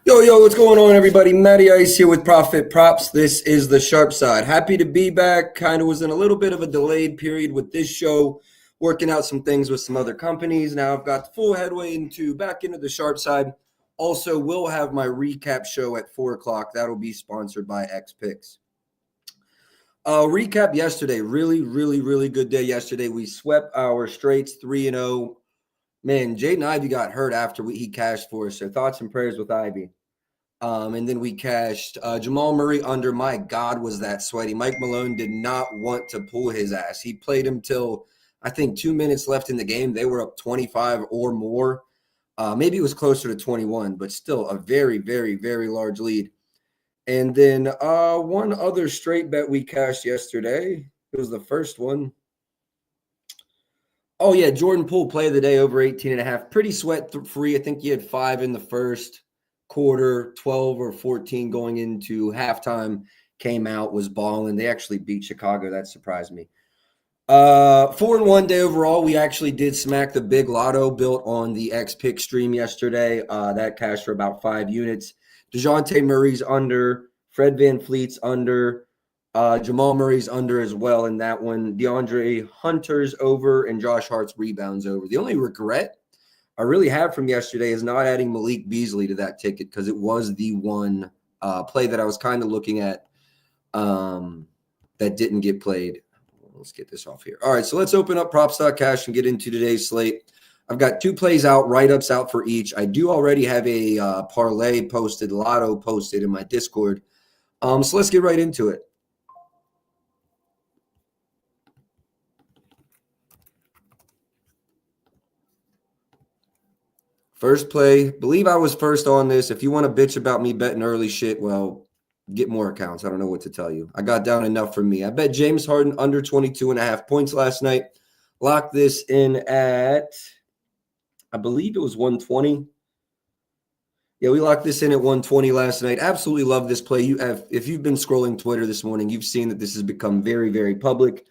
Yo, what's going on, everybody? Matty Ice here with Profit Props. This is the Sharp Side. Happy to be back. Kind of was in a little bit of a delayed period with this show, working out some things with some other companies. Now I've got the full headway back into the Sharp Side. Also, will have my recap show at 4 o'clock. That'll be sponsored by XPicks. Recap yesterday. Really good day yesterday. We swept our straights 3-0. Man, Jaden Ivey got hurt after he cashed for us. So thoughts and prayers with Ivy. And then we cashed Jamal Murray under. My God, was that sweaty. Mike Malone did not want to pull his ass. He played him till, I think, 2 minutes left in the game. They were up 25 or more. Maybe it was closer to 21, but still a very large lead. And then one other straight bet we cashed yesterday. It was the first one. Oh, yeah, Jordan Poole, play of the day, over 18.5. Pretty sweat-free. I think he had 5 in the first quarter, 12 or 14 going into halftime, came out, was balling. They actually beat Chicago. That surprised me. 4-1 day overall. We actually did smack the big lotto built on the XPick stream yesterday. That cashed for about 5 units. DeJounte Murray's under. Fred VanVleet's under. Jamal Murray's under as well in that one. DeAndre Hunter's over and Josh Hart's rebounds over. The only regret I really have from yesterday is not adding Malik Beasley to that ticket because it was the one play that I was kind of looking at that didn't get played. Let's get this off here. All right, so let's open up props.cash and get into today's slate. I've got 2 plays out, write-ups out for each. I do already have a parlay posted, lotto posted in my Discord. So let's get right into it. First play, believe I was first on this. If you want to bitch about me betting early shit, well, get more accounts. I don't know what to tell you. I got down enough for me. I bet James Harden under 22.5 points last night. Locked this in at, I believe it was 120. Yeah, we locked this in at 120 last night. Absolutely love this play. If you've been scrolling Twitter this morning, you've seen that this has become very public.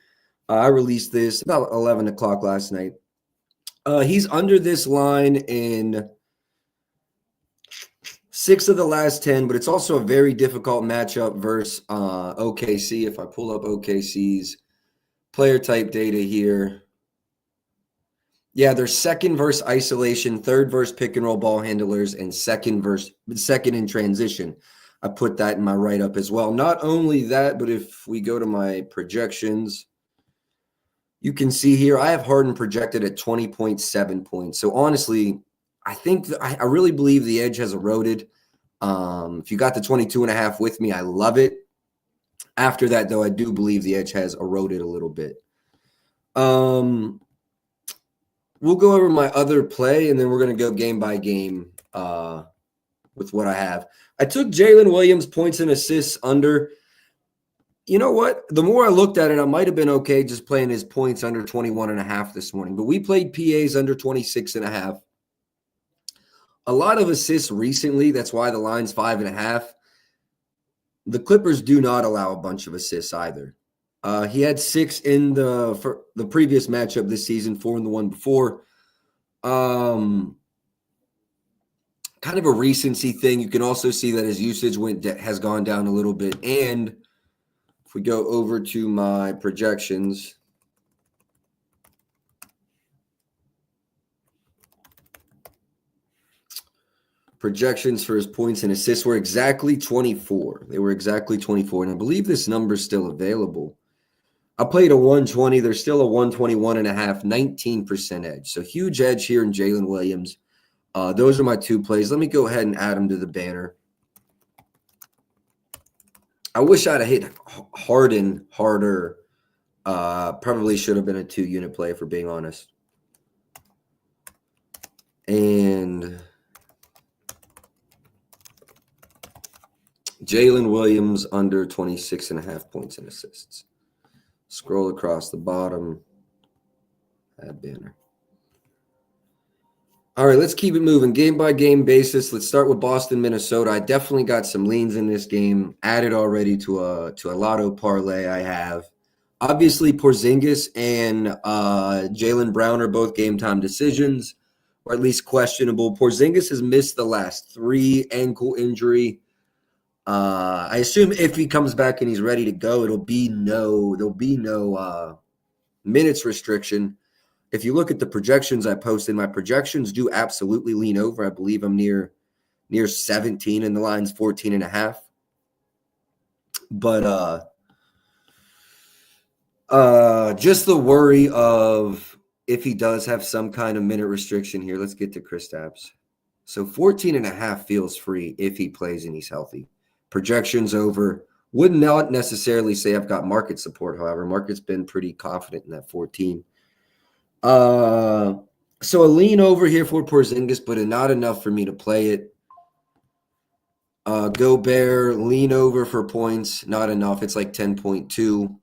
I released this about 11 o'clock last night. He's under this line in 6 of the last 10, but it's also a very difficult matchup versus OKC. If I pull up OKC's player type data here. Yeah, they're second versus isolation, third versus pick and roll ball handlers, and second in transition. I put that in my write-up as well. Not only that, but if we go to my projections, you can see here I have Harden projected at 20.7 points. So honestly, I really believe the edge has eroded. If you got the 22.5 with me, I love it. After that, though, I do believe the edge has eroded a little bit. We'll go over my other play, and then we're going to go game by game with what I have. I took Jalen Williams points and assists under. You know what? The more I looked at it, I might have been okay just playing his points under 21.5 this morning. But we played PAs under 26.5. A lot of assists recently. That's why the line's 5.5. The Clippers do not allow a bunch of assists either. He had 6 in the previous matchup this season, 4 in the one before. Kind of a recency thing. You can also see that his usage has gone down a little bit. And if we go over to my projections, projections for his points and assists were exactly 24. They were exactly 24, and I believe this number is still available. I played a 120. There's still a 121.5, 19% edge. So huge edge here in Jalen Williams. Those are my 2 plays. Let me go ahead and add them to the banner. I wish I'd have hit Harden harder. Probably should have been a 2-unit play, for being honest. And Jalen Williams under 26.5 points and assists. Scroll across the bottom. Add banner. All right, let's keep it moving. Game-by-game basis. Let's start with Boston, Minnesota. I definitely got some leans in this game. Added already to a lotto parlay I have. Obviously, Porzingis and Jaylen Brown are both game-time decisions. or at least questionable. Porzingis has missed the last 3, ankle injury. I assume if he comes back and he's ready to go, there'll be no minutes restriction. If you look at the projections I posted, my projections do absolutely lean over. I believe I'm near 17 and the line's 14.5. But just the worry of if he does have some kind of minute restriction here. Let's get to Kristaps. So 14.5 feels free if he plays and he's healthy. Projections over. Would not necessarily say I've got market support, however. Market's been pretty confident in that 14. So a lean over here for Porzingis, but not enough for me to play it. Gobert, lean over for points, not enough. It's like 10.2.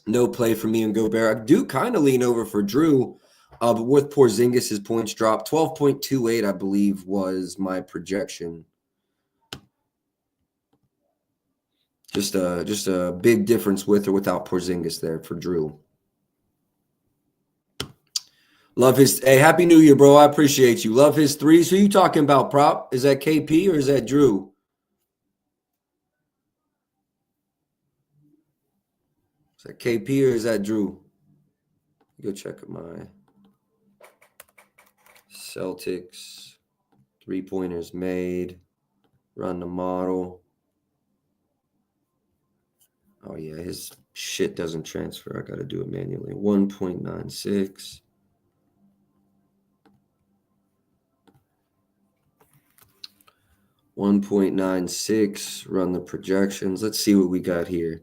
No play for me and Gobert. I do kind of lean over for Drew, but with Porzingis, his points dropped. 12.28, I believe, was my projection. Just a big difference with or without Porzingis there for Drew. Love his. Hey, Happy New Year, bro. I appreciate you. Love his threes. Who you talking about, Prop? Is that KP or is that Drew? Is that KP or is that Drew? Go check my Celtics. 3-pointers made. Run the model. Oh, yeah, his shit doesn't transfer. I got to do it manually. 1.96. Run the projections. Let's see what we got here.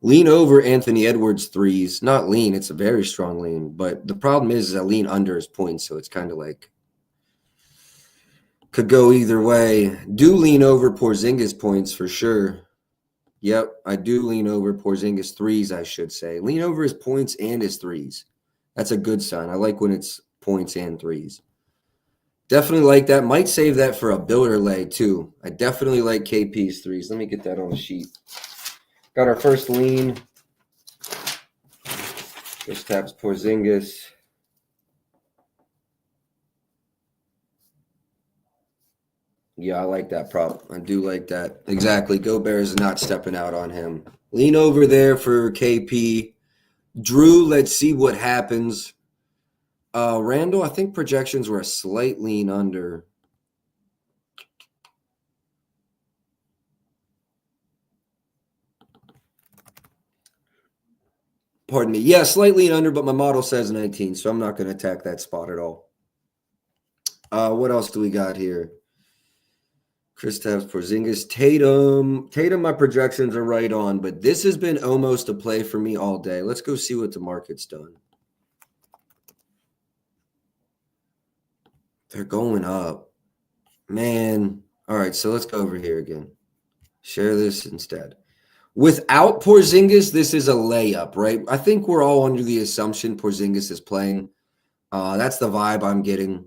Lean over Anthony Edwards threes. Not lean. It's a very strong lean. But the problem is I lean under his points, so it's kind of like could go either way. Do lean over Porzingis points for sure. Yep, I do lean over Porzingis threes, I should say. Lean over his points and his threes. That's a good sign. I like when it's points and threes. Definitely like that. Might save that for a builder lay, too. I definitely like KP's threes. Let me get that on the sheet. Got our first lean. Kristaps Porzingis. Yeah, I like that prop. I do like that. Exactly. Gobert is not stepping out on him. Lean over there for KP. Drew, let's see what happens. Randall, I think projections were a slight lean under. Pardon me. Yeah, slightly under, but my model says 19, so I'm not going to attack that spot at all. What else do we got here? Kristaps Porzingis, Tatum, my projections are right on, but this has been almost a play for me all day. Let's go see what the market's done. They're going up. Man. All right, so let's go over here again. Share this instead. Without Porzingis, this is a layup, right? I think we're all under the assumption Porzingis is playing. That's the vibe I'm getting.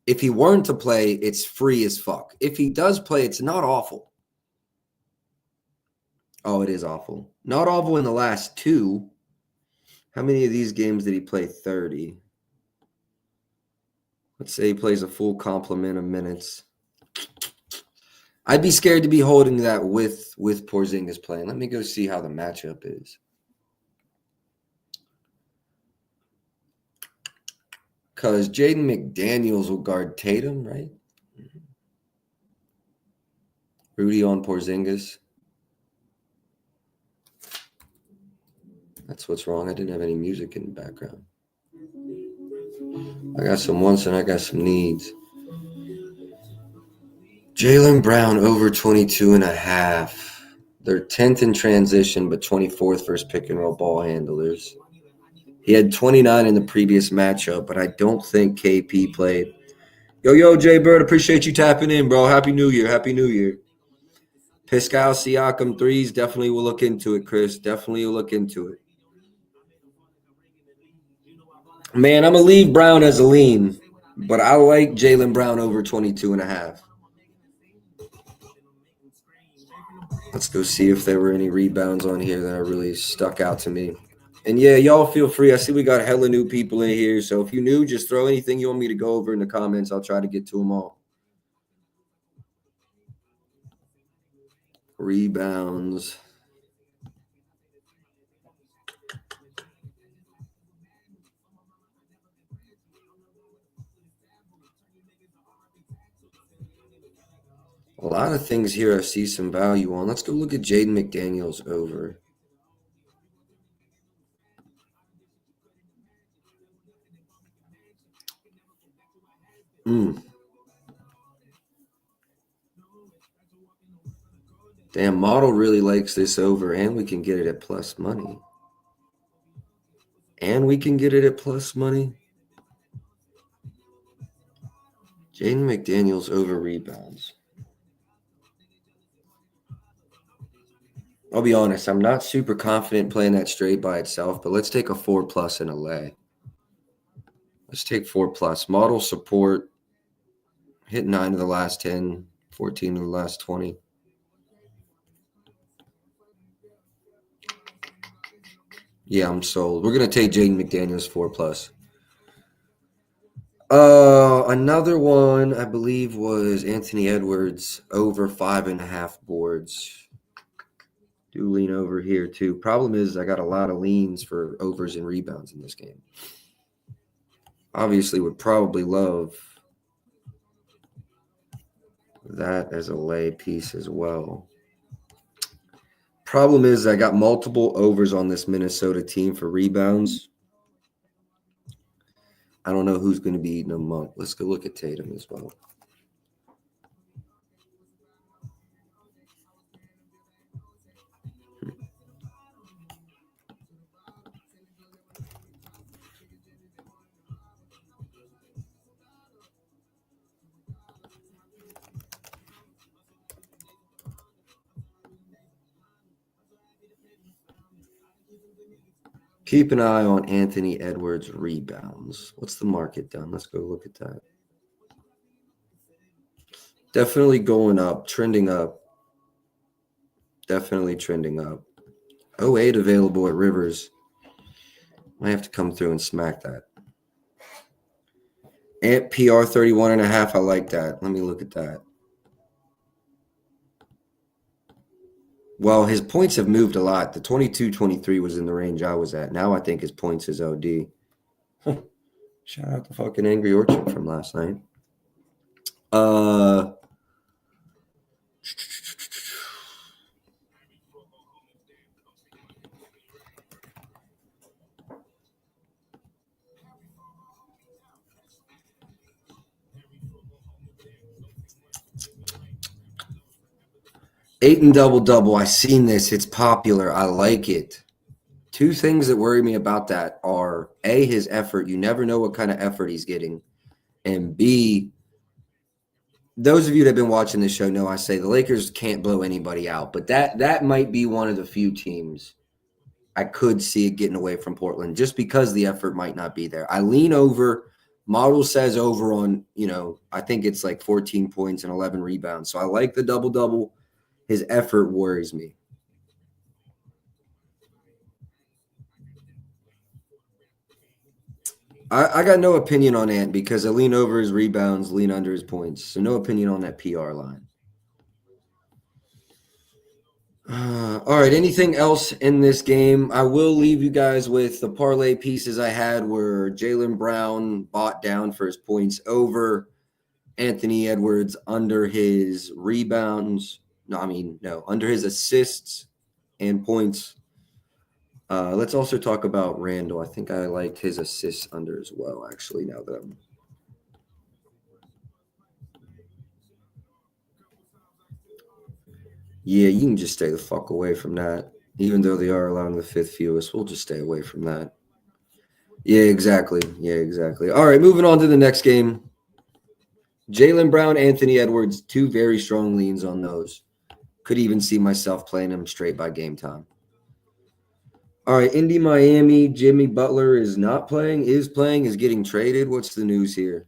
If he weren't to play, it's free as fuck. If he does play, it's not awful. Oh, it is awful. Not awful in the last 2. How many of these games did he play? 30. Let's say he plays a full complement of minutes. I'd be scared to be holding that with Porzingis playing. Let me go see how the matchup is. Because Jaden McDaniels will guard Tatum, right? Rudy on Porzingis. That's what's wrong. I didn't have any music in the background. I got some wants and I got some needs. Jaylen Brown over 22.5. They're 10th in transition, but 24th versus pick and roll ball handlers. He had 29 in the previous matchup, but I don't think KP played. Yo, Jay Bird, appreciate you tapping in, bro. Happy New Year. Happy New Year. Pascal Siakam threes, definitely will look into it, Chris. Definitely will look into it. Man, I'm going to leave Brown as a lean, but I like Jaylen Brown over 22.5. Let's go see if there were any rebounds on here that really stuck out to me. And yeah, y'all feel free. I see we got hella new people in here. So if you're new, just throw anything you want me to go over in the comments. I'll try to get to them all. Rebounds. A lot of things here I see some value on. Let's go look at Jaden McDaniels over. Damn, model really likes this over, and we can get it at plus money. Jaden McDaniels over rebounds. I'll be honest, I'm not super confident playing that straight by itself, but let's take a 4+ in a lay. Let's take 4+. Model support. Hit 9 of the last 10, 14 of the last 20. Yeah, I'm sold. We're going to take Jaden McDaniels 4+. Another one, I believe, was Anthony Edwards over 5.5 boards. Do lean over here, too. Problem is I got a lot of leans for overs and rebounds in this game. Obviously would probably love that as a lay piece as well. Problem is I got multiple overs on this Minnesota team for rebounds. I don't know who's going to be eating them up. Let's go look at Tatum as well. Keep an eye on Anthony Edwards rebounds. What's the market done? Let's go look at that. Definitely going up, trending up. Definitely trending up. 08 available at Rivers. Might have to come through and smack that. Ant PR 31.5. I like that. Let me look at that. Well, his points have moved a lot. The 22-23 was in the range I was at. Now I think his points is OD. Shout out to fucking Angry Orchard from last night. 8 and double-double. I seen this. It's popular. I like it. Two things that worry me about that are A, his effort. You never know what kind of effort he's getting. And B, those of you that have been watching this show know I say the Lakers can't blow anybody out. But that might be one of the few teams I could see it getting away from Portland just because the effort might not be there. I lean over. Model says over on, I think it's like 14 points and 11 rebounds. So I like the double-double. His effort worries me. I got no opinion on Ant because I lean over his rebounds, lean under his points. So no opinion on that PR line. All right, anything else in this game? I will leave you guys with the parlay pieces I had were Jaylen Brown bought down for his points over, Anthony Edwards under his rebounds. Under his assists and points. Let's also talk about Randall. I think I liked his assists under as well, actually, now that I'm... Yeah, you can just stay the fuck away from that. Even though they are allowing the 5th fewest, we'll just stay away from that. Yeah, exactly. All right, moving on to the next game. Jaylen Brown, Anthony Edwards, two very strong leans on those. Could even see myself playing them straight by game time. All right, Indy, Miami, Jimmy Butler is not playing, is getting traded. What's the news here?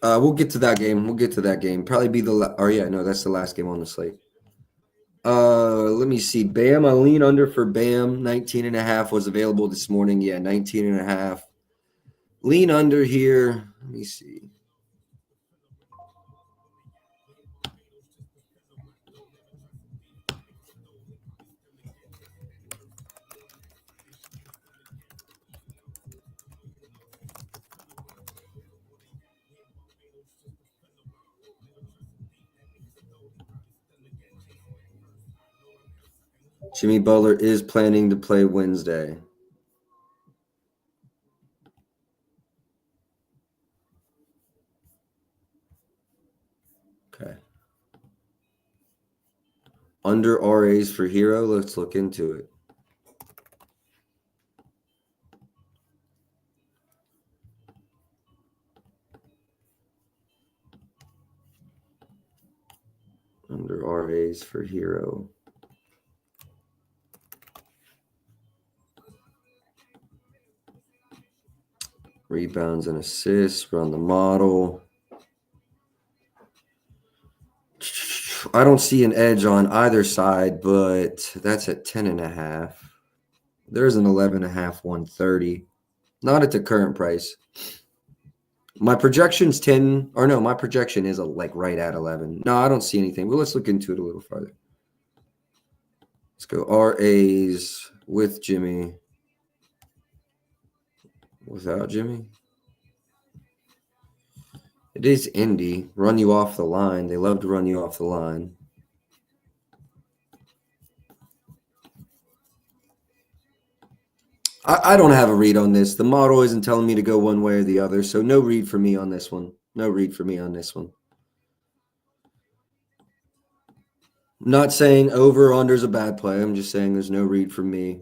We'll get to that game. Probably be that's the last game on the slate. Let me see. Bam, I lean under for Bam. 19.5 was available this morning. Yeah, 19.5. Lean under here. Let me see. Jimmy Butler is planning to play Wednesday. Okay. Under RAs for Hero. Let's look into it. Under RAs for Hero. Rebounds and assists. Run the model. I don't see an edge on either side, but that's at 10.5. There's an 11.5, 130. Not at the current price. My projection's 10, or no, my projection is like right at 11. No, I don't see anything. Well, let's look into it a little farther. Let's go RAs with Jimmy. Without Jimmy. It is Indy. Run you off the line. They love to run you off the line. I don't have a read on this. The model isn't telling me to go one way or the other, so no read for me on this one. No read for me on this one. I'm not saying over or under is a bad play. I'm just saying there's no read for me.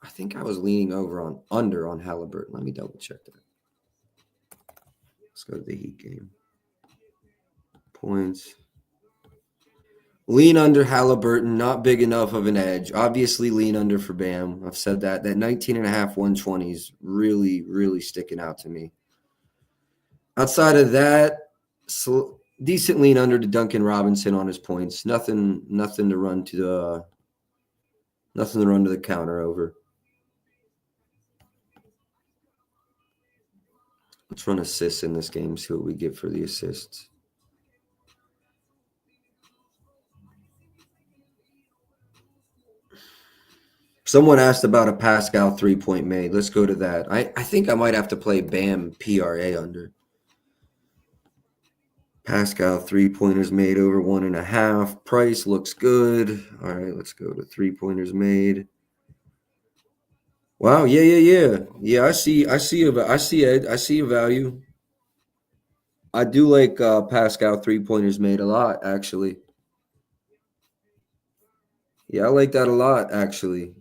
I think I was leaning under on Halliburton. Let me double check that. Let's go to the Heat game. Points. Lean under Halliburton, not big enough of an edge. Obviously, lean under for Bam. I've said that. That 19.5, 120 is really, really sticking out to me. Outside of that, decent lean under to Duncan Robinson on his points. Nothing to run to the counter over. Let's run assists in this game. See what we get for the assists. Someone asked about a Pascal 3-point made. Let's go to that. I think I might have to play Bam PRA under. Pascal 3-pointers made over 1.5. Price looks good. All right, let's go to 3-pointers made. Wow, yeah. I see a value. I do like Pascal 3-pointers made a lot, actually. Yeah, I like that a lot, actually.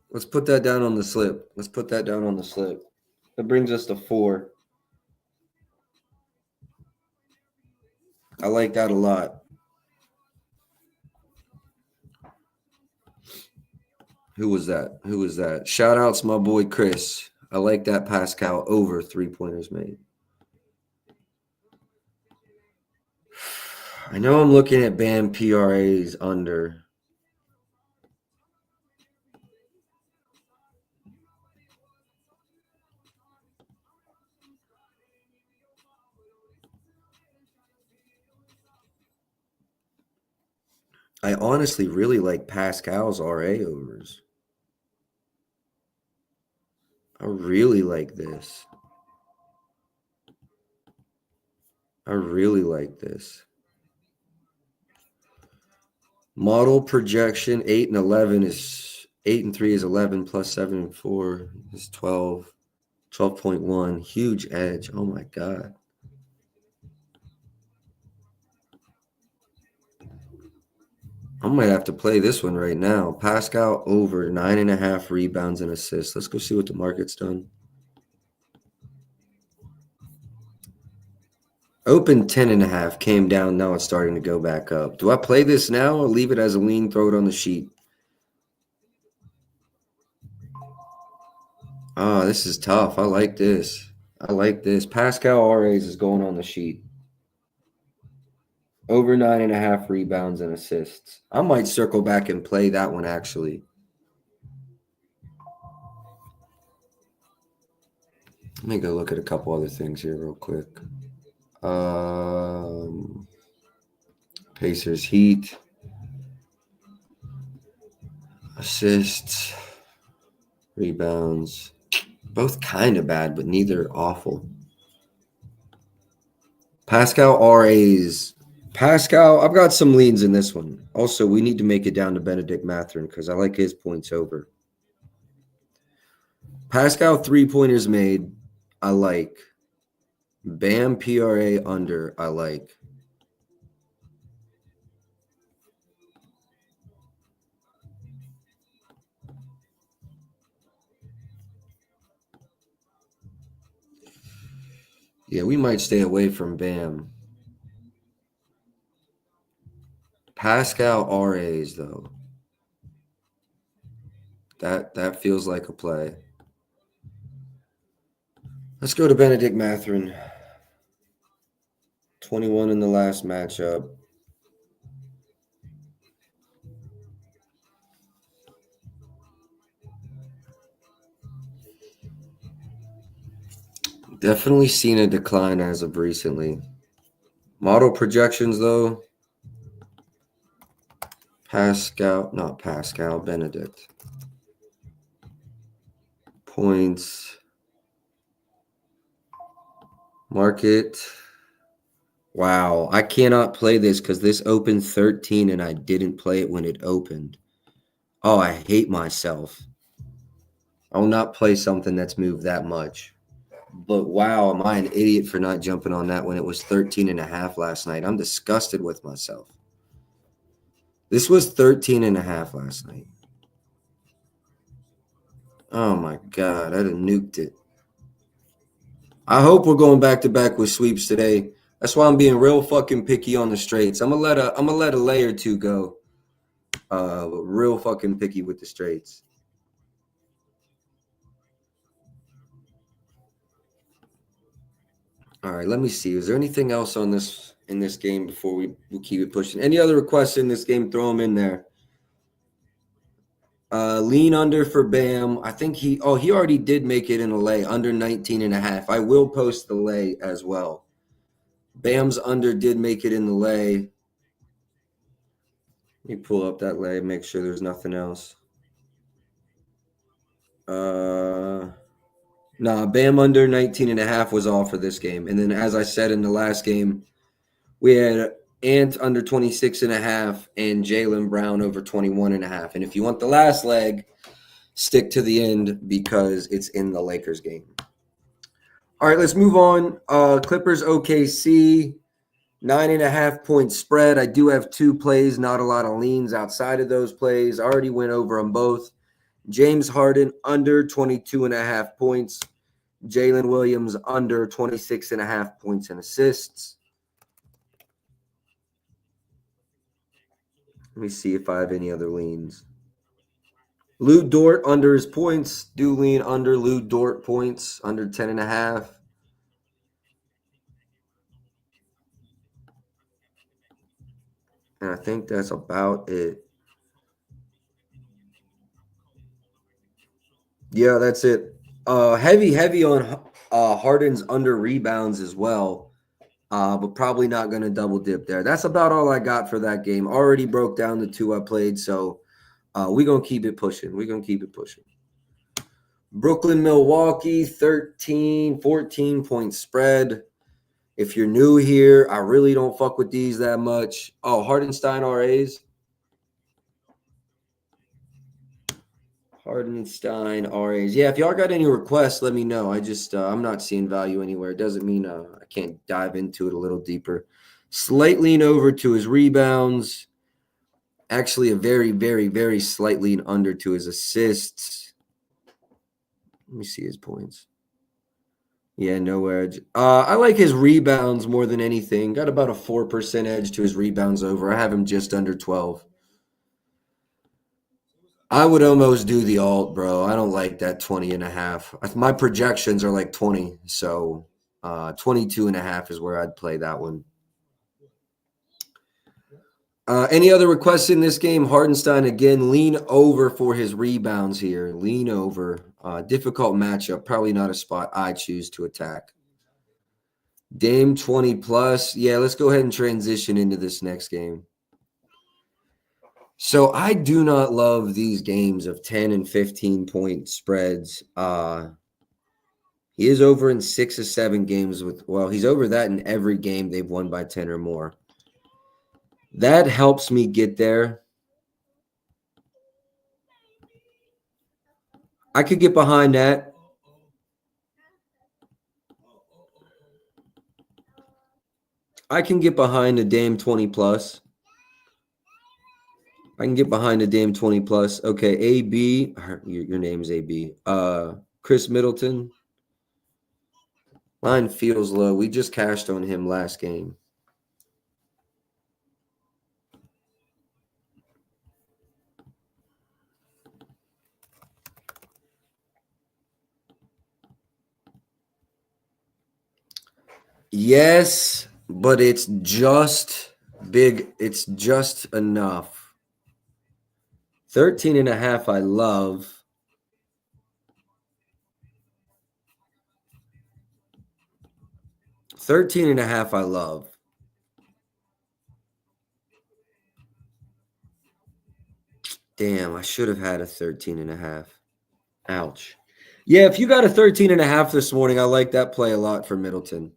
Let's put that down on the slip. That brings us to 4. I like that a lot. Who was that? Shout outs my boy Chris. I like that Pascal over 3-pointers made. I know I'm looking at Bam PRAs under. I honestly really like Pascal's RA overs. I really like this. Model projection 8 and 11 is 8 and 3 is 11 plus 7 and 4 is 12. 12.1. Huge edge. Oh my God. I might have to play this one right now. Pascal over 9.5 rebounds and assists. Let's go see what the market's done. Open 10.5, came down. Now it's starting to go back up. Do I play this now or leave it as a lean, throw it on the sheet? Ah, this is tough. I like this. Pascal RAs is going on the sheet. Over 9.5 rebounds and assists. I might circle back and play that one, actually. Let me go look at a couple other things here real quick. Pacers Heat. Assists. Rebounds. Both kind of bad, but neither awful. Pascal RAs. Pascal, I've got some leans in this one. Also, we need to make it down to Benedict Mathurin because I like his points over. Pascal 3-pointers made, I like. Bam PRA under, I like. Yeah, we might stay away from Bam. Pascal RAs, though. That feels like a play. Let's go to Benedict Mathurin. 21 in the last matchup. Definitely seen a decline as of recently. Model projections, though. Benedict. Points. Market. Wow, I cannot play this because this opened 13 and I didn't play it when it opened. Oh, I hate myself. I will not play something that's moved that much. But wow, am I an idiot for not jumping on that when it was 13.5 last night? I'm disgusted with myself. This was 13.5 last night. Oh my God, I'd have nuked it. I hope we're going back to back with sweeps today. That's why I'm being real fucking picky on the straights. I'm gonna let a lay or two go. Real fucking picky with the straights. All right, let me see. Is there anything else on this in this game before we keep it pushing? Any other requests in this game? Throw them in there. Lean under for Bam. I think he already did make it in a lay under 19.5. I will post the lay as well. Bam's under did make it in the lay. Let me pull up that lay, make sure there's nothing else. Bam under 19.5 was all for this game. And then as I said in the last game, we had Ant under 26.5 and Jaylen Brown over 21.5. And if you want the last leg, stick to the end because it's in the Lakers game. All right, let's move on. Clippers OKC, 9.5 point spread. I do have 2 plays, not a lot of leans outside of those plays. I already went over them both. James Harden under 22.5 points. Jalen Williams under 26.5 points and assists. Let me see if I have any other leans. Lou Dort under his points. Do lean under Lou Dort points, under 10.5. And I think that's about it. Yeah, that's it. Heavy on Harden's under rebounds as well. But probably not going to double dip there. That's about all I got for that game. Already broke down the 2 I played, so we're going to keep it pushing. Brooklyn, Milwaukee, 14 point spread. If you're new here, I really don't fuck with these that much. Oh, Hardenstein RAs. Yeah, if y'all got any requests, let me know. I'm not seeing value anywhere. It doesn't mean I can't dive into it a little deeper. Slight lean over to his rebounds. Actually, a very, very, very slight lean under to his assists. Let me see his points. Yeah, no edge. I like his rebounds more than anything. Got about a 4% edge to his rebounds over. I have him just under 12. I would almost do the alt, bro. I don't like that 20.5. My projections are like 20. So 22.5 is where I'd play that one. Any other requests in this game? Hardenstein again, lean over for his rebounds here. Lean over. Difficult matchup. Probably not a spot I choose to attack. Dame 20 plus. Yeah, let's go ahead and transition into this next game. So I do not love these games of 10 and 15 point spreads. He is over in 6 or 7 games he's over that in every game they've won by 10 or more. That helps me get there. I could get behind that. I can get behind a Dame 20 plus. I can get behind a Dame 20 plus. Okay, AB. Your name's AB. Chris Middleton. Line feels low. We just cashed on him last game. Yes, but it's just big. It's just enough. 13.5 I love. 13.5 I love. Damn, I should have had a 13.5. Ouch. Yeah, if you got a 13.5 this morning, I like that play a lot for Middleton.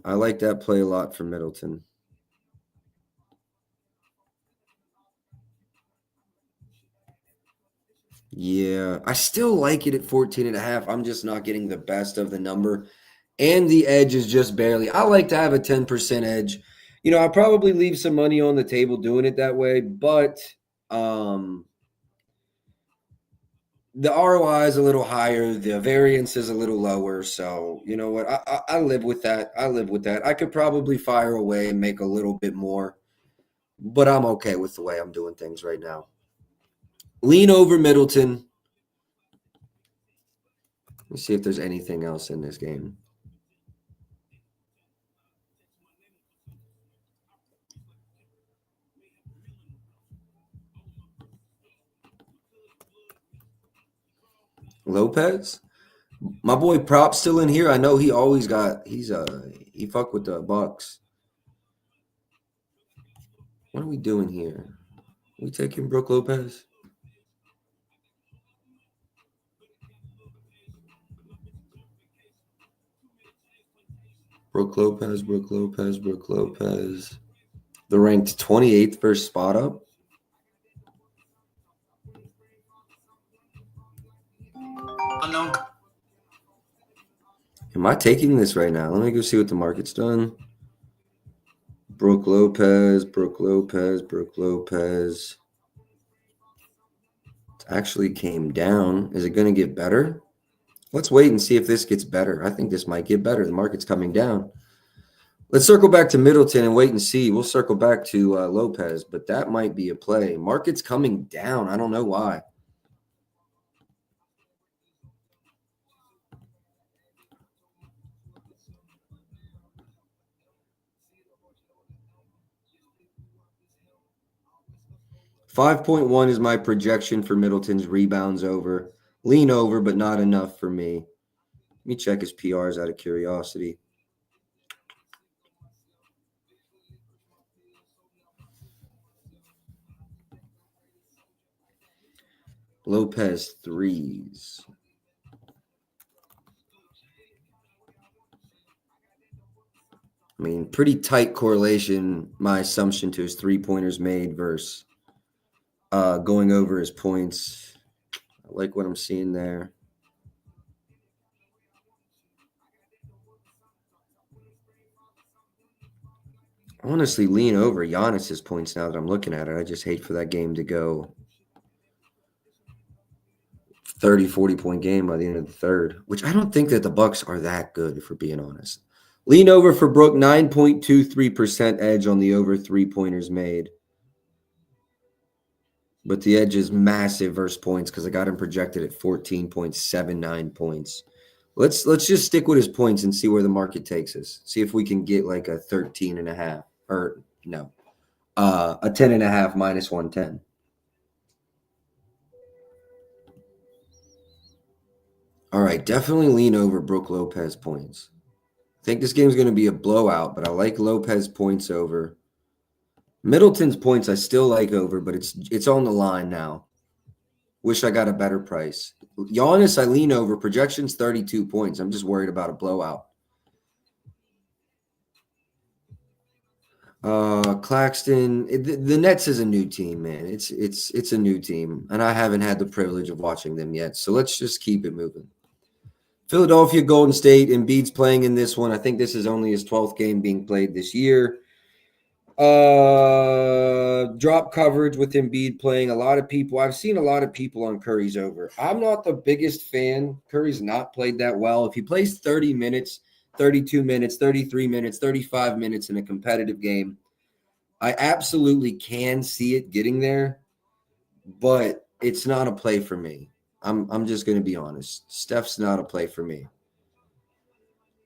I like that play a lot for Middleton. Yeah, I still like it at 14.5. I'm just not getting the best of the number. And the edge is just barely. I like to have a 10% edge. I'll probably leave some money on the table doing it that way, but the ROI is a little higher. The variance is a little lower. So, you know what? I live with that. I could probably fire away and make a little bit more, but I'm okay with the way I'm doing things right now. Lean over Middleton. Let's see if there's anything else in this game. Lopez? My boy Prop still in here. I know he fuck with the Bucks. What are we doing here? We taking Brook Lopez? Brook Lopez. The ranked 28th first spot up. Unknown. Am I taking this right now? Let me go see what the market's done. Brook Lopez. It actually came down. Is it going to get better? Let's wait and see if this gets better. I think this might get better. The market's coming down. Let's circle back to Middleton and wait and see. We'll circle back to Lopez, but that might be a play. Market's coming down. I don't know why. .1 is my projection for Middleton's rebounds over. Lean over, but not enough for me. Let me check his PRs out of curiosity. Lopez threes. I mean, pretty tight correlation, my assumption, to his three-pointers made versus going over his points. I like what I'm seeing there. Honestly, lean over Giannis's points now that I'm looking at it. I just hate for that game to go 30, 40-point game by the end of the third, which I don't think that the Bucks are that good, if we're being honest. Lean over for Brook, 9.23% edge on the over three-pointers made. But the edge is massive versus points because I got him projected at 14.79 points. Let's just stick with his points and see where the market takes us. See if we can get like a 13.5 or No. A 10.5 minus 110. All right, definitely lean over Brook Lopez points. I think this game's going to be a blowout, but I like Lopez points over. Middleton's points I still like over, but it's on the line now. Wish I got a better price. Giannis, I lean over. Projection's 32 points. I'm just worried about a blowout. Claxton, the Nets is a new team, man. It's a new team, and I haven't had the privilege of watching them yet. So let's just keep it moving. Philadelphia, Golden State, Embiid's playing in this one. I think this is only his 12th game being played this year. Drop coverage with Embiid playing. I've seen a lot of people on Curry's over. I'm not the biggest fan. Curry's not played that well. If he plays 30 minutes, 32 minutes, 33 minutes, 35 minutes in a competitive game, I absolutely can see it getting there, but it's not a play for me. I'm just going to be honest. Steph's not a play for me.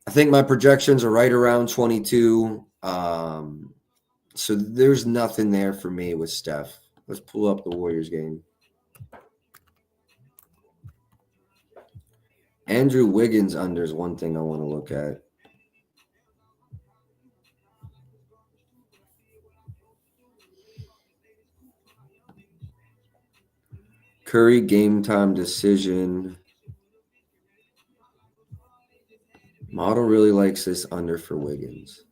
I think my projections are right around 22. So there's nothing there for me with Steph. Let's pull up the Warriors game. Andrew Wiggins under is one thing I want to look at. Curry game time decision. Model really likes this under for Wiggins.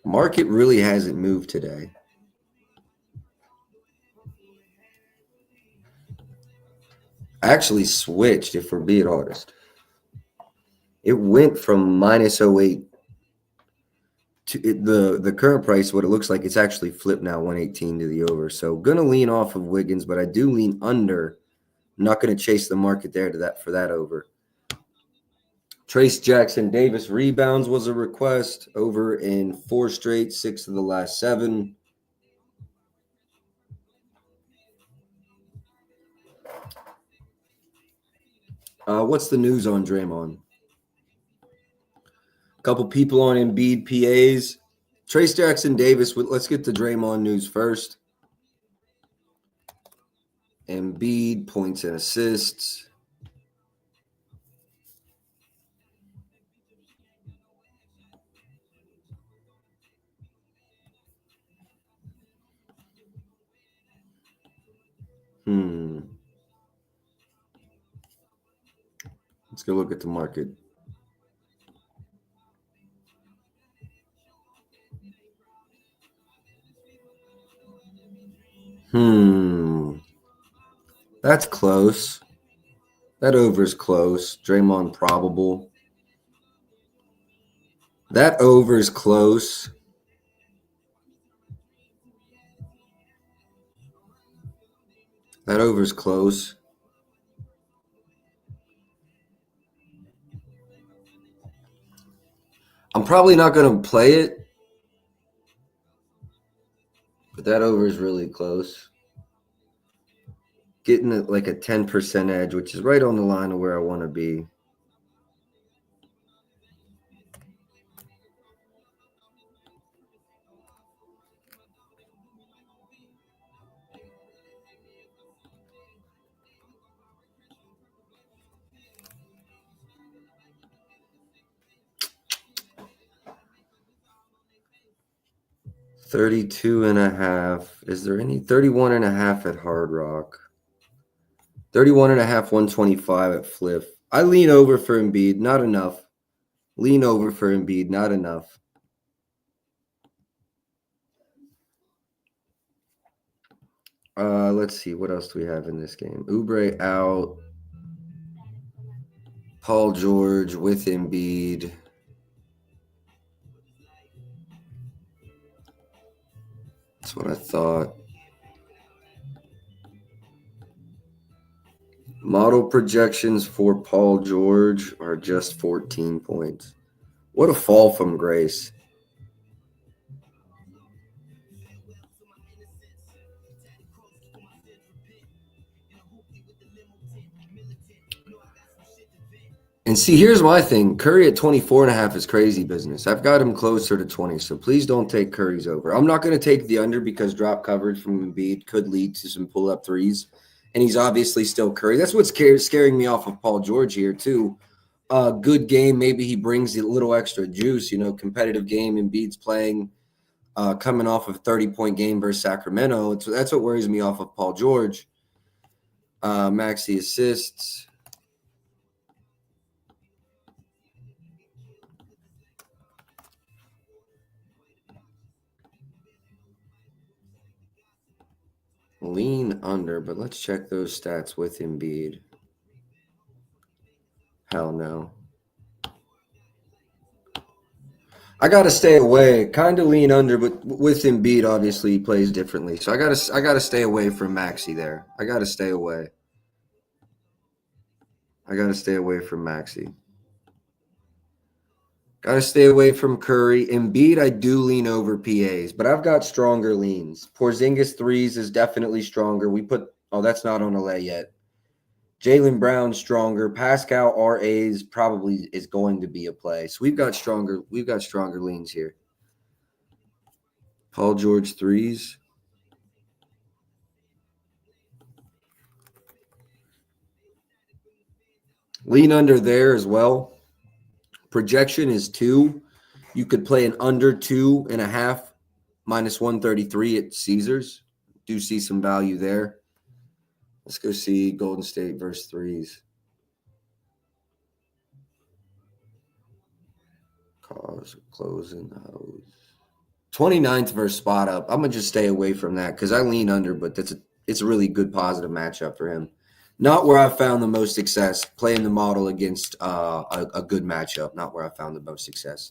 Market really hasn't moved today. Actually switched, if we're being honest. It went from minus 08 to the current price. What it looks like, it's actually flipped now, 118 to the over. So gonna lean off of Wiggins, but I do lean under. I'm not gonna chase the market there for that over. Trace Jackson Davis rebounds was a request, over in 4 straight, 6 of the last 7. What's the news on Draymond? A couple people on Embiid PAs. Trace Jackson Davis, let's get the Draymond news first. Embiid points and assists. Let's go look at the market. That's close. That over is close. Draymond probable. That over is close. That over is close. I'm probably not going to play it, but that over is really close. Getting like a 10% edge, which is right on the line of where I want to be. $32.5. Is there any 31.5 at Hard Rock? 31.5, 125 at Flip. I lean over for Embiid, not enough. Lean over for Embiid, not enough. Let's see. What else do we have in this game? Oubre out. Paul George with Embiid. That's what I thought. Model projections for Paul George are just 14 points. What a fall from grace. And see, here's my thing. Curry at 24.5 is crazy business. I've got him closer to 20, so please don't take Curry's over. I'm not going to take the under because drop coverage from Embiid could lead to some pull-up threes, and he's obviously still Curry. That's what's scaring me off of Paul George here, too. Good game. Maybe he brings a little extra juice, competitive game. Embiid's playing, coming off of a 30-point game versus Sacramento. That's what worries me off of Paul George. Maxey assists. Lean under, but let's check those stats with Embiid. Hell no. I gotta stay away. Kind of lean under, but with Embiid, obviously he plays differently. So I gotta stay away from Maxey there. I gotta stay away. From Maxey. Gotta stay away from Curry. Embiid, I do lean over PAs, but I've got stronger leans. Porzingis threes is definitely stronger. That's not on LA yet. Jaylen Brown stronger. Pascal RAs probably is going to be a play. So we've got stronger leans here. Paul George threes. Lean under there as well. Projection is 2. You could play an under 2.5 minus 133 at Caesars. Do see some value there. Let's go see Golden State versus threes. Closing the hose. 29th versus spot up. I'm going to just stay away from that because I lean under, but it's a really good positive matchup for him. Not where I found the most success playing the model against a good matchup. Not where I found the most success.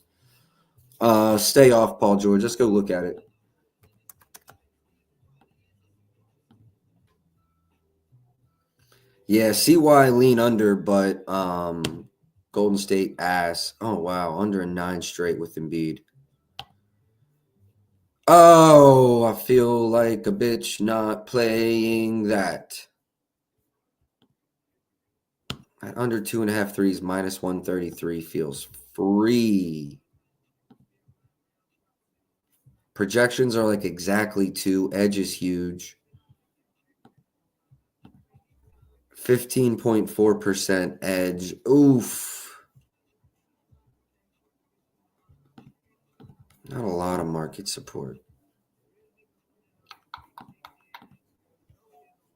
Stay off Paul George. Let's go look at it. Yeah, see why I lean under, but Golden State ass. Oh, wow. Under a 9 straight with Embiid. Oh, I feel like a bitch not playing that. At under 2.5 threes, minus 133 feels free. Projections are like exactly 2. Edge is huge. 15.4% edge. Oof. Not a lot of market support.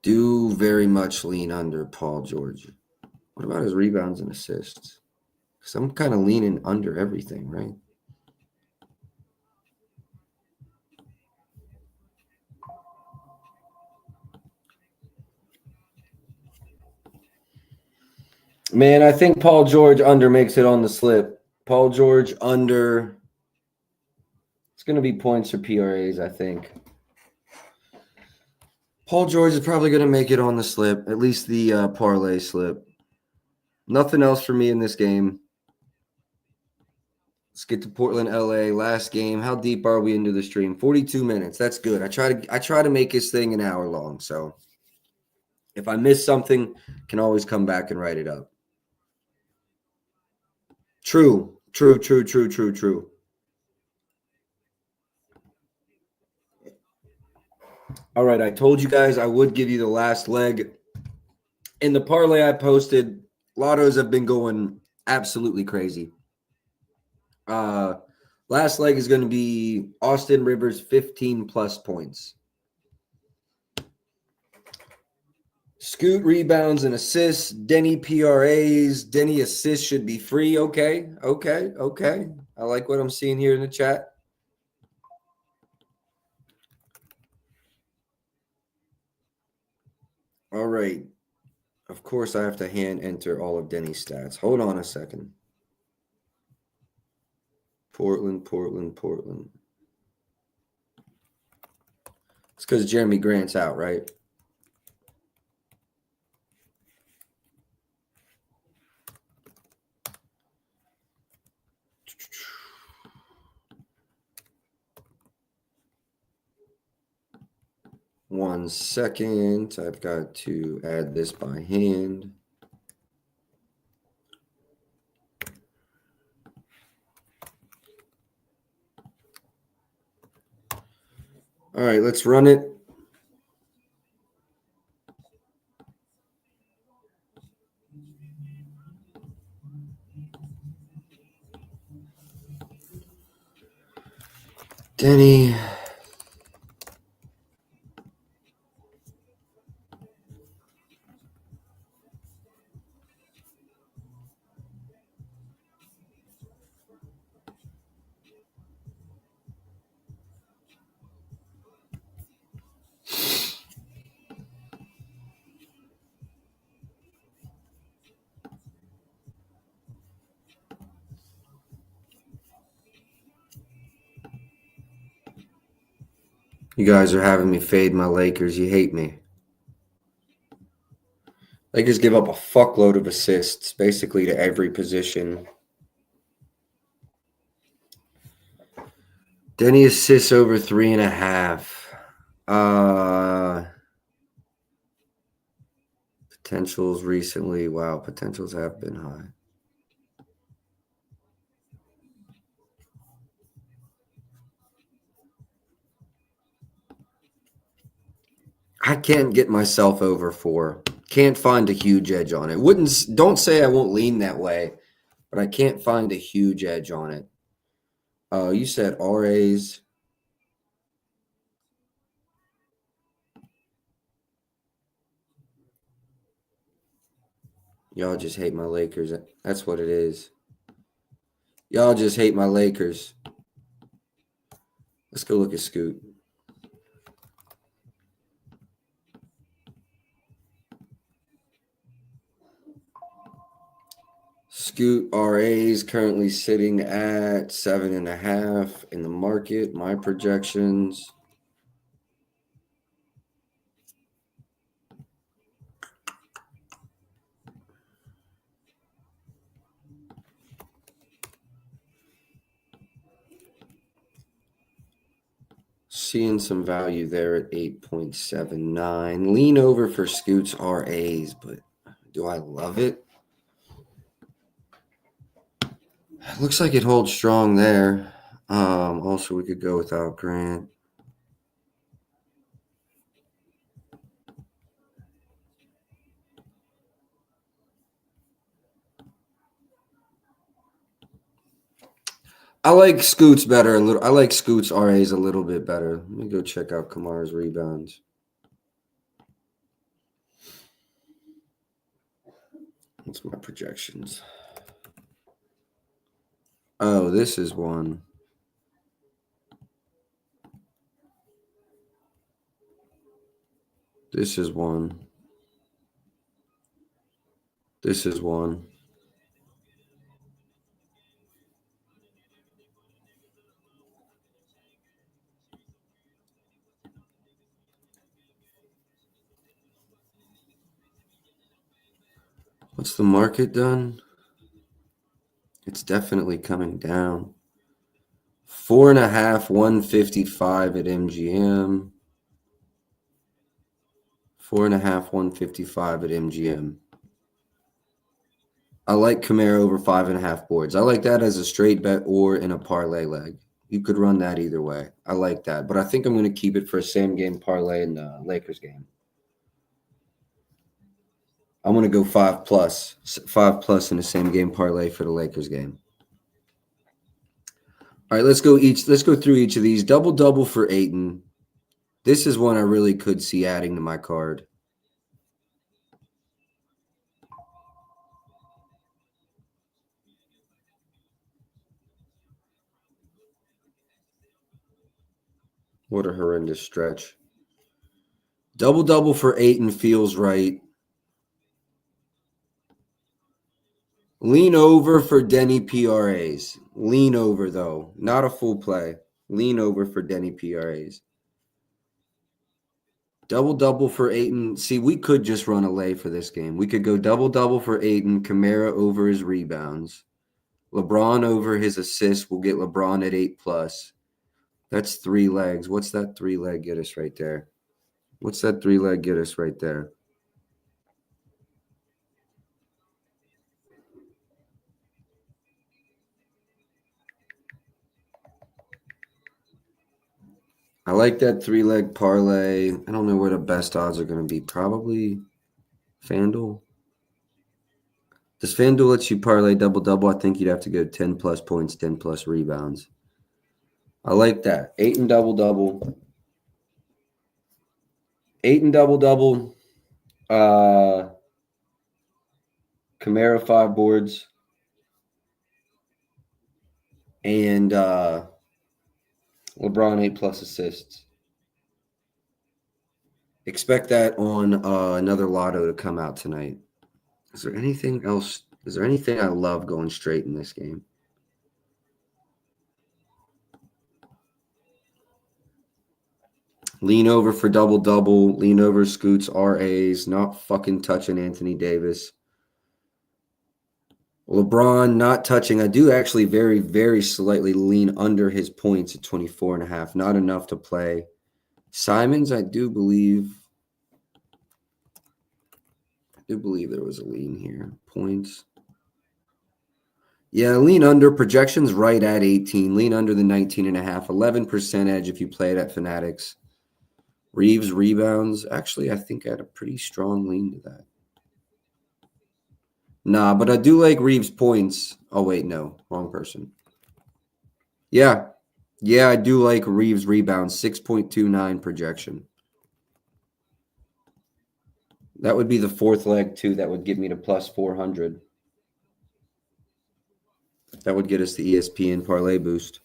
Do very much lean under Paul George. What about his rebounds and assists? Because I'm kind of leaning under everything, right? Man, I think Paul George under makes it on the slip. Paul George under. It's going to be points or PRAs, I think. Paul George is probably going to make it on the slip, at least the parlay slip. Nothing else for me in this game. Let's get to Portland, LA. Last game. How deep are we into the stream? 42 minutes. That's good. I try to make this thing an hour long. So if I miss something, can always come back and write it up. True. All right, I told you guys I would give you the last leg. In the parlay I posted, lottos have been going absolutely crazy. Last leg is going to be Austin Rivers 15 plus points. Scoot rebounds and assists. Denny PRAs. Denny assists should be free. Okay. I like what I'm seeing here in the chat. All right. Of course, I have to hand enter all of Denny's stats. Hold on a second. Portland. It's because Jeremy Grant's out, right? One second. I've got to add this by hand. All right, let's run it. Denny. You guys are having me fade my Lakers. You hate me. Lakers give up a fuckload of assists, basically to every position. Denny assists over 3.5. Potentials recently. Wow, potentials have been high. I can't get myself over 4. Can't find a huge edge on it. Don't say I won't lean that way, but I can't find a huge edge on it. You said RAs. Y'all just hate my Lakers. That's what it is. Y'all just hate my Lakers. Let's go look at Scoot. Scoot RAs currently sitting at 7.5 in the market. My projections. Seeing some value there at 8.79. Lean over for Scoot's RAs, but do I love it? Looks like it holds strong there. Also, we could go without Grant. I like Scoots better a little. I like Scoots RAs a little bit better. Let me go check out Kamara's rebounds. What's my projections? Oh, this is one. This is one. This is one. What's the market done? It's definitely coming down. 4.5, 155 at MGM. 4.5, 155 at MGM. I like Kamara over 5.5 boards. I like that as a straight bet or in a parlay leg. You could run that either way. I like that. But I think I'm going to keep it for a same game parlay in the Lakers game. I'm going to go 5 plus. 5 plus in the same game parlay for the Lakers game. All right, let's go through each of these. Double for Ayton. This is one I really could see adding to my card. What a horrendous stretch. Double for Ayton feels right. Lean over for Denny PRAs. Lean over, though. Not a full play. Lean over for Denny PRAs. Double for Ayton. See, we could just run a lay for this game. We could go double for Ayton. Kamara over his rebounds. LeBron over his assists. We'll get LeBron at 8 plus. That's 3 legs. What's that 3 leg get us right there? What's that 3 leg get us right there? I like that 3-leg parlay. I don't know where the best odds are going to be. Probably FanDuel. Does FanDuel let you parlay double-double? I think you'd have to go 10-plus points, 10-plus rebounds. I like that. 8 and double-double. 8 and double-double. Kamara 5 boards. And LeBron 8-plus assists. Expect that on another lotto to come out tonight. Is there anything else? Is there anything I love going straight in this game? Lean over for double-double. Lean over scoots, RAs. Not fucking touching Anthony Davis. LeBron not touching. I do actually very, very slightly lean under his points at 24.5. Not enough to play. Simons, I do believe there was a lean here. Points. Yeah, lean under. Projections right at 18. Lean under the 19.5. 11% edge if you play it at Fanatics. Reeves rebounds. Actually, I think I had a pretty strong lean to that. Nah, but I do like Reeves points. Oh, wait, no. Wrong person. Yeah. Yeah, I do like Reeves rebounds. 6.29 projection. That would be the fourth leg, too. That would get me to plus 400. That would get us the ESPN parlay boost.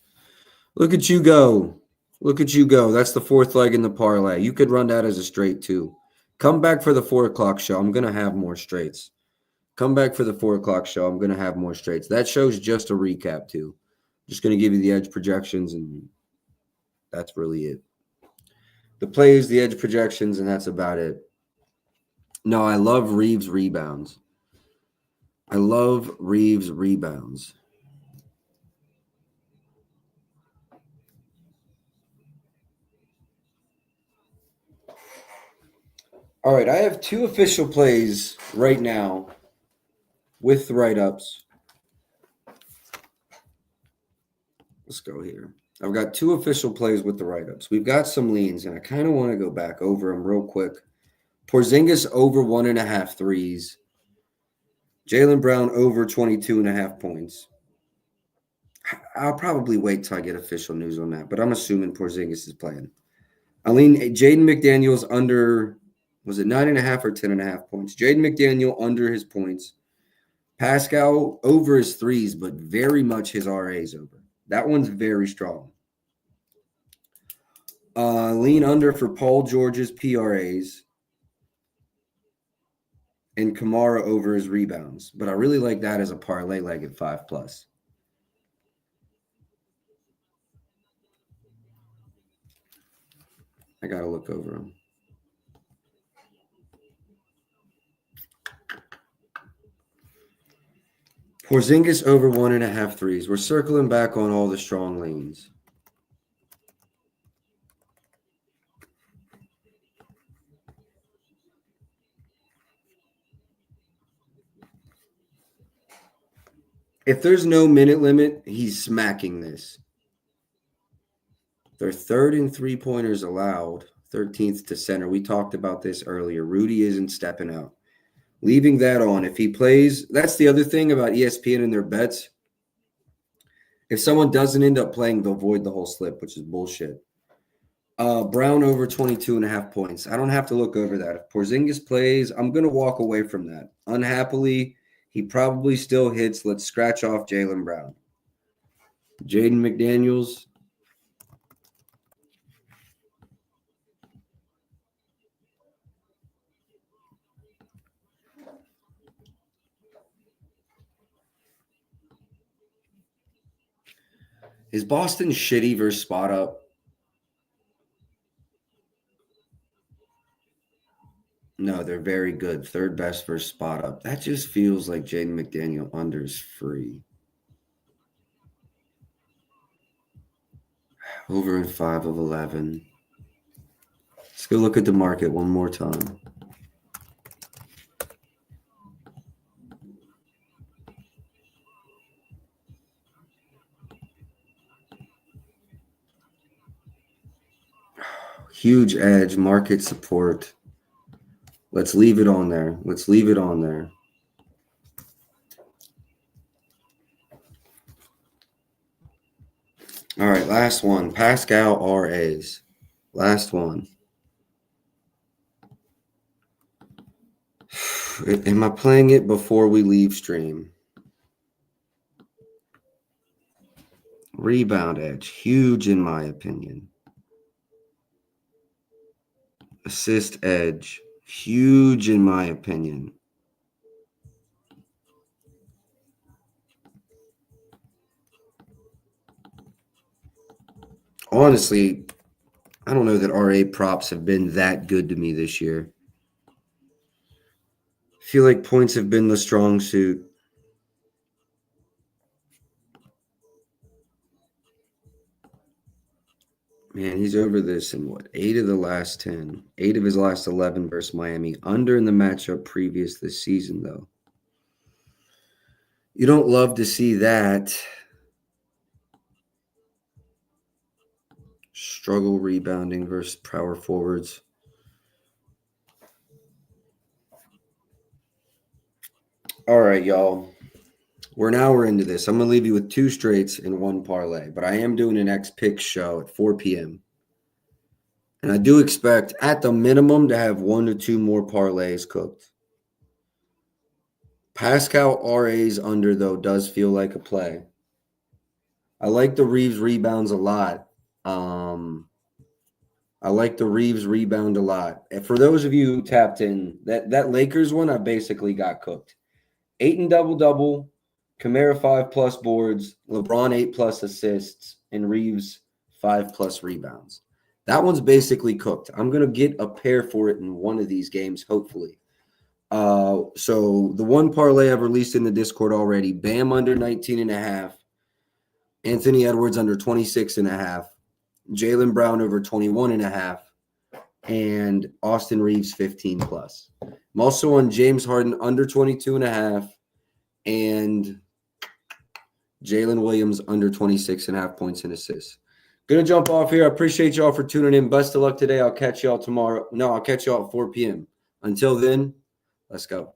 Look at you go. Look at you go. That's the fourth leg in the parlay. You could run that as a straight, too. Come back for the 4 o'clock show. I'm going to have more straights. Come back for the 4 o'clock show. I'm going to have more straights. That show's just a recap, too. Just going to give you the edge projections, and that's really it. The plays, the edge projections, and that's about it. No, I love Reeves rebounds. I love Reeves rebounds. All right, I have 2 official plays right now with the write-ups. Let's go here. I've got 2 official plays with the write-ups. We've got some leans, and I kind of want to go back over them real quick. Porzingis over 1.5 threes. Jaylen Brown over 22.5 points. I'll probably wait till I get official news on that, but I'm assuming Porzingis is playing. I lean Jaden McDaniels under, was it 9.5 or 10.5 points? Jaden McDaniel under his points. Pascal over his threes, but very much his RAs over. That one's very strong. Lean under for Paul George's PRAs. And Kamara over his rebounds. But I really like that as a parlay leg at 5+. I got to look over them. Porzingis over 1.5 threes. We're circling back on all the strong leans. If there's no minute limit, he's smacking this. They're third in 3-pointers allowed, 13th to center. We talked about this earlier. Rudy isn't stepping out. Leaving that on. If he plays, that's the other thing about ESPN and their bets. If someone doesn't end up playing, they'll void the whole slip, which is bullshit. Brown over 22.5 points. I don't have to look over that. If Porzingis plays, I'm going to walk away from that. Unhappily, he probably still hits. Let's scratch off Jaylen Brown. Jaden McDaniels. Is Boston shitty versus spot up? No, they're very good. Third best versus spot up. That just feels like Jaden McDaniel under is free. Over in 5 of 11. Let's go look at the market one more time. Huge edge, market support. Let's leave it on there. Let's leave it on there. All right, last one. Pascal RAs. Last one. Am I playing it before we leave stream? Rebound edge. Huge in my opinion. Assist edge. Huge in my opinion. Honestly, I don't know that RA props have been that good to me this year. I feel like points have been the strong suit. Man, he's over this in what? 8 of the last 10. 8 of his last 11 versus Miami. Under in the matchup previous this season, though. You don't love to see that. Struggle rebounding versus power forwards. All right, y'all. We're into this. I'm going to leave you with 2 straights and 1 parlay, but I am doing an X Picks show at 4 p.m. And I do expect, at the minimum, to have 1 to 2 more parlays cooked. Pascal RA's under, though, does feel like a play. I like the Reeves rebounds a lot. I like the Reeves rebound a lot. And for those of you who tapped in, that Lakers one, I basically got cooked. 8 and double-double, Kamara 5+ boards, LeBron 8+ assists, and Reeves 5+ rebounds. That one's basically cooked. I'm going to get a pair for it in one of these games, hopefully. So the one parlay I've released in the Discord already, Bam under 19.5, Anthony Edwards under 26.5, Jaylen Brown over 21.5, and Austin Reeves 15+. I'm also on James Harden under 22.5 and Jalen Williams under 26.5 points and assists. Gonna jump off here. I appreciate y'all for tuning in. Best of luck today. I'll catch y'all tomorrow. No, I'll catch y'all at 4 p.m. Until then, let's go.